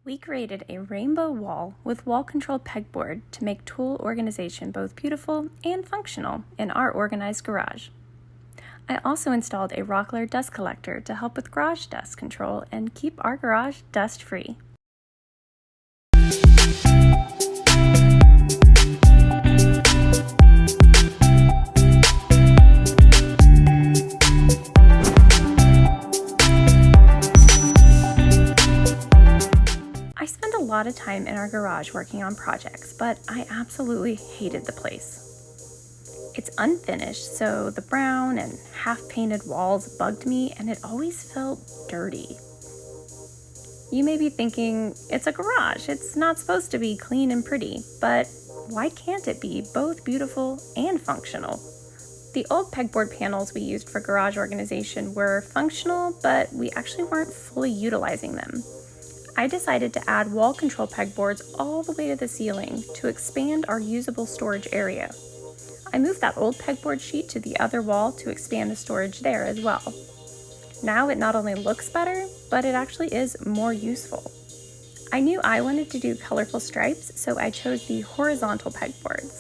We created a rainbow wall with wall-controlled pegboard to make tool organization both beautiful and functional in our organized garage. I also installed a Rockler dust collector to help with garage dust control and keep our garage dust-free. I spend a lot of time in our garage working on projects, but I absolutely hated the place. It's unfinished, so the brown and half-painted walls bugged me, and it always felt dirty. You may be thinking, it's a garage, it's not supposed to be clean and pretty, but why can't it be both beautiful and functional? The old pegboard panels we used for garage organization were functional, but we actually weren't fully utilizing them. I decided to add wall control pegboards all the way to the ceiling to expand our usable storage area. I moved that old pegboard sheet to the other wall to expand the storage there as well. Now it not only looks better, but it actually is more useful. I knew I wanted to do colorful stripes, so I chose the horizontal pegboards.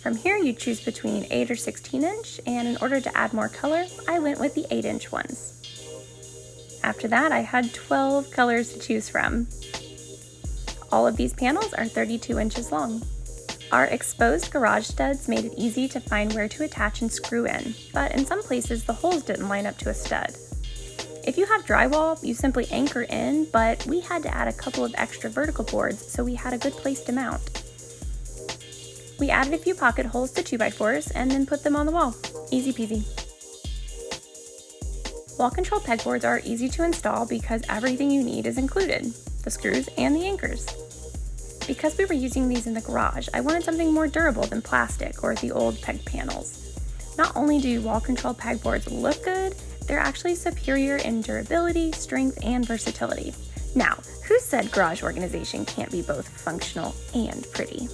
From here you choose between 8 or 16 inch, and in order to add more color, I went with the 8 inch ones. After that, I had 12 colors to choose from. All of these panels are 32 inches long. Our exposed garage studs made it easy to find where to attach and screw in, but in some places the holes didn't line up to a stud. If you have drywall, you simply anchor in, but we had to add a couple of extra vertical boards so we had a good place to mount. We added a few pocket holes to 2x4s and then put them on the wall. Easy peasy. Wall control pegboards are easy to install because everything you need is included, the screws and the anchors. Because we were using these in the garage, I wanted something more durable than plastic or the old peg panels. Not only do wall control pegboards look good, they're actually superior in durability, strength, and versatility. Now, who said garage organization can't be both functional and pretty?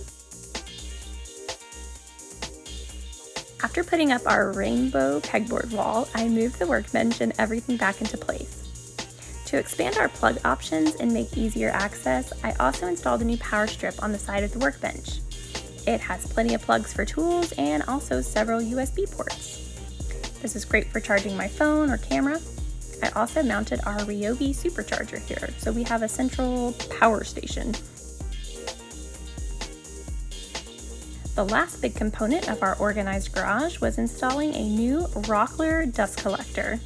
After putting up our rainbow pegboard wall, I moved the workbench and everything back into place. To expand our plug options and make easier access, I also installed a new power strip on the side of the workbench. It has plenty of plugs for tools and also several USB ports. This is great for charging my phone or camera. I also mounted our Ryobi supercharger here, so we have a central power station. The last big component of our organized garage was installing a new Rockler dust collector.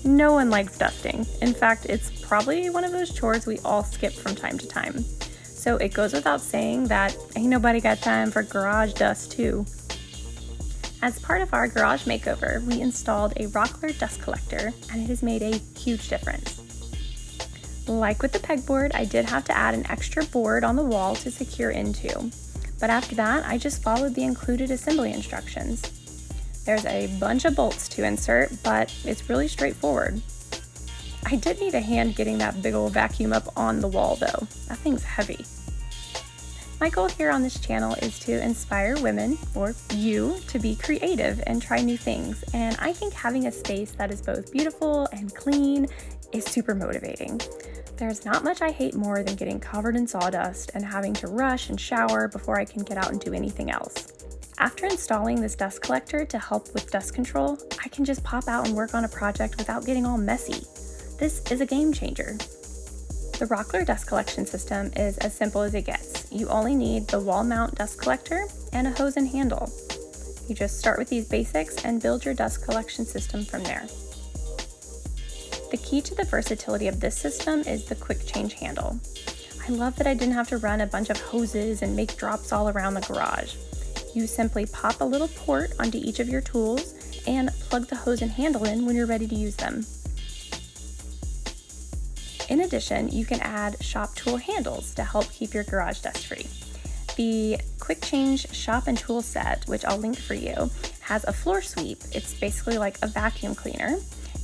No one likes dusting. In fact, it's probably one of those chores we all skip from time to time. So it goes without saying that ain't nobody got time for garage dust too. As part of our garage makeover, we installed a Rockler dust collector, and it has made a huge difference. Like with the pegboard, I did have to add an extra board on the wall to secure into, but after that, I just followed the included assembly instructions. There's a bunch of bolts to insert, but it's really straightforward. I did need a hand getting that big old vacuum up on the wall though. That thing's heavy. My goal here on this channel is to inspire women, or you, to be creative and try new things, and I think having a space that is both beautiful and clean is super motivating. There's not much I hate more than getting covered in sawdust and having to rush and shower before I can get out and do anything else. After installing this dust collector to help with dust control, I can just pop out and work on a project without getting all messy. This is a game changer. The Rockler dust collection system is as simple as it gets. You only need the wall mount dust collector and a hose and handle. You just start with these basics and build your dust collection system from there. The key to the versatility of this system is the quick change handle. I love that I didn't have to run a bunch of hoses and make drops all around the garage. You simply pop a little port onto each of your tools and plug the hose and handle in when you're ready to use them. In addition, you can add shop tool handles to help keep your garage dust-free. The Quick Change shop and tool set, which I'll link for you, has a floor sweep. It's basically like a vacuum cleaner,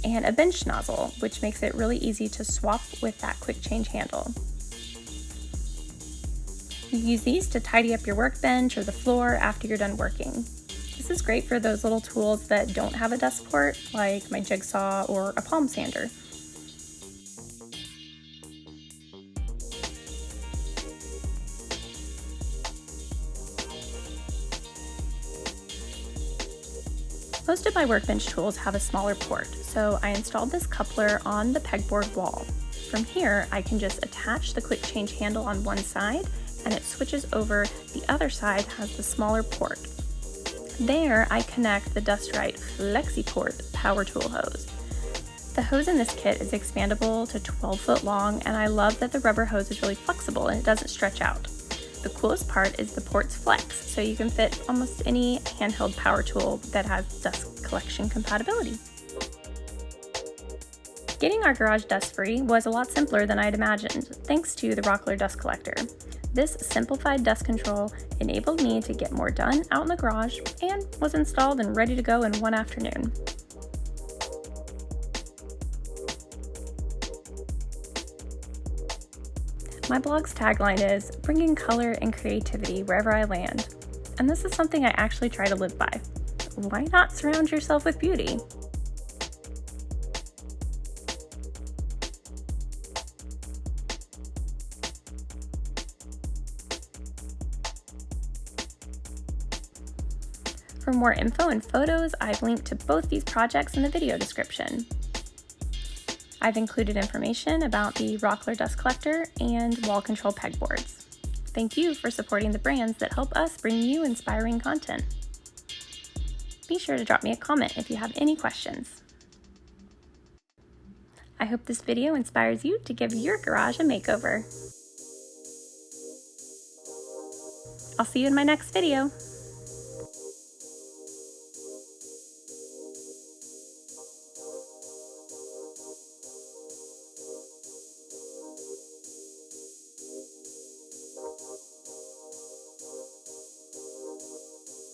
and a bench nozzle, which makes it really easy to swap with that quick change handle. You use these to tidy up your workbench or the floor after you're done working. This is great for those little tools that don't have a dust port, like my jigsaw or a palm sander. Most of my workbench tools have a smaller port, so I installed this coupler on the pegboard wall. From here, I can just attach the quick change handle on one side, and it switches over. The other side has the smaller port. There, I connect the Dust-Rite FlexiPort power tool hose. The hose in this kit is expandable to 12 foot long, and I love that the rubber hose is really flexible and it doesn't stretch out. The coolest part is the ports flex, so you can fit almost any handheld power tool that has dust collection compatibility. Getting our garage dust free was a lot simpler than I'd imagined, thanks to the Rockler dust collector. This simplified dust control enabled me to get more done out in the garage and was installed and ready to go in one afternoon. My blog's tagline is bringing color and creativity wherever I land, and this is something I actually try to live by. Why not surround yourself with beauty? For more info and photos, I've linked to both these projects in the video description. I've included information about the Rockler dust collector and wall control pegboards. Thank you for supporting the brands that help us bring you inspiring content. Be sure to drop me a comment if you have any questions. I hope this video inspires you to give your garage a makeover. I'll see you in my next video.